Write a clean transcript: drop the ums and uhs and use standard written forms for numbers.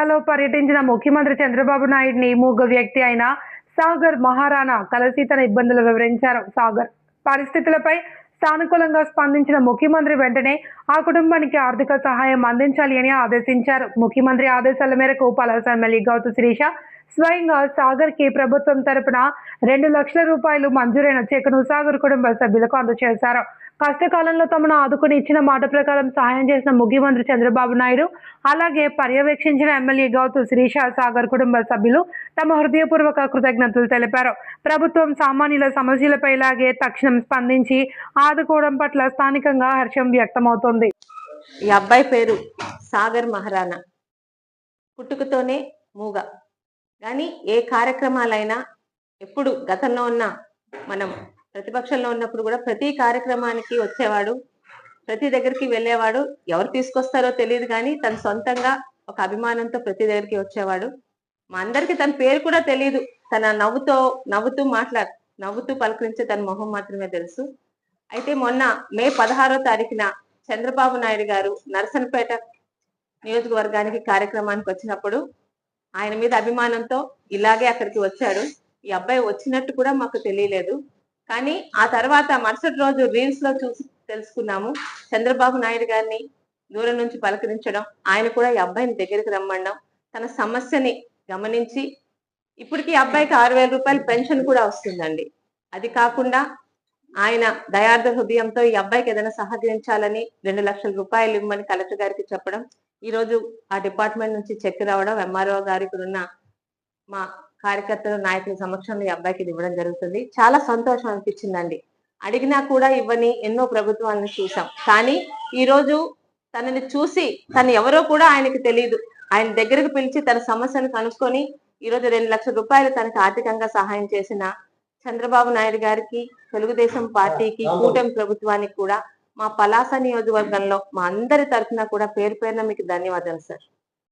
జిల్లాలో పర్యటించిన ముఖ్యమంత్రి చంద్రబాబు నాయుడిని మూగ వ్యక్తి అయిన సాగర్ మహారాణా కలిసి తన ఇబ్బందులు వివరించారు. సాగర్ పరిస్థితులపై సానుకూలంగా స్పందించిన ముఖ్యమంత్రి వెంటనే ఆ కుటుంబానికి ఆర్థిక సహాయం అందించాలి అని ఆదేశించారు. ముఖ్యమంత్రి ఆదేశాల మేరకు పలాస ఎమ్మెల్యే గౌతు శిరీష స్వయంగా సాగర్ కి ప్రభుత్వం తరపున 2 లక్షల రూపాయలు మంజూరైన చెక్కును సాగర్ కుటుంబ సభ్యులకు అందజేశారు. కష్టకాలంలో తమను ఆదుకుని ఇచ్చిన మాట ప్రకారం సహాయం చేసిన ముఖ్యమంత్రి చంద్రబాబు నాయుడు, అలాగే పర్యవేక్షించిన ఎమ్మెల్యే గౌతు శిరీష సాగర్ కుటుంబ సభ్యులు తమ హృదయపూర్వక కృతజ్ఞతలు తెలిపారు. ప్రభుత్వం సామాన్యుల సమస్యలపై ఇలాగే తక్షణం స్పందించి ఆదుకోవడం పట్ల స్థానికంగా హర్షం వ్యక్తమవుతోంది. ఈ అబ్బాయి పేరు సాగర్ మహారాణా. పుట్టుకతోనే మూగ, కానీ ఏ కార్యక్రమాలైనా ఎప్పుడు గతంలో ఉన్న మనం ప్రతిపక్షంలో ఉన్నప్పుడు కూడా ప్రతి కార్యక్రమానికి వచ్చేవాడు, ప్రతి దగ్గరికి వెళ్ళేవాడు. ఎవరు తీసుకొస్తారో తెలియదు కానీ తన సొంతంగా ఒక అభిమానంతో ప్రతి దగ్గరికి వచ్చేవాడు. మా అందరికి తన పేరు కూడా తెలియదు. తన నవ్వుతూ పలకరించే తన మొహం మాత్రమే తెలుసు. అయితే మొన్న మే 16వ తారీఖున చంద్రబాబు నాయుడు గారు నరసనపేట నియోజకవర్గానికి కార్యక్రమానికి వచ్చినప్పుడు ఆయన మీద అభిమానంతో ఇలాగే అక్కడికి వచ్చాడు. ఈ అబ్బాయి వచ్చినట్టు కూడా మాకు తెలియలేదు. కానీ ఆ తర్వాత మరుసటి రోజు రీల్స్ లో చూసి తెలుసుకున్నాము. చంద్రబాబు నాయుడు గారిని దూరం నుంచి పలకరించడం, ఆయన కూడా ఈ అబ్బాయిని దగ్గరికి రమ్మడం, తన సమస్యని గమనించి ఇప్పటికీ అబ్బాయికి 6,000 రూపాయలు పెన్షన్ కూడా వస్తుందండి. అది కాకుండా ఆయన దయార్థ హృదయంతో ఈ అబ్బాయికి ఏదైనా సహకరించాలని 2 లక్షల రూపాయలు ఇవ్వమని కలెక్టర్ గారికి చెప్పడం, ఈ రోజు ఆ డిపార్ట్మెంట్ నుంచి చెక్ రావడం, ఎంఆర్ఓ గారు ఇక్కడ ఉన్న మా కార్యకర్తలు నాయకుల సమక్షంలో ఈ అబ్బాయికి ఇవ్వడం జరుగుతుంది. చాలా సంతోషం అనిపించిందండి. అడిగినా కూడా ఇవ్వని ఎన్నో ప్రభుత్వాలను చూసాం, కానీ ఈ రోజు తనని చూసి తను ఎవరో కూడా ఆయనకి తెలియదు. ఆయన దగ్గరకు పిలిచి తన సమస్యను కనుక్కొని ఈరోజు 2 లక్షల రూపాయలు తనకు ఆర్థికంగా సహాయం చేసిన చంద్రబాబు నాయుడు గారికి, తెలుగుదేశం పార్టీకి, కూటమి ప్రభుత్వానికి కూడా మా పలాస నియోజకవర్గంలో మా అందరి తరఫున కూడా పేరు పేరున మీకు ధన్యవాదాలు సార్.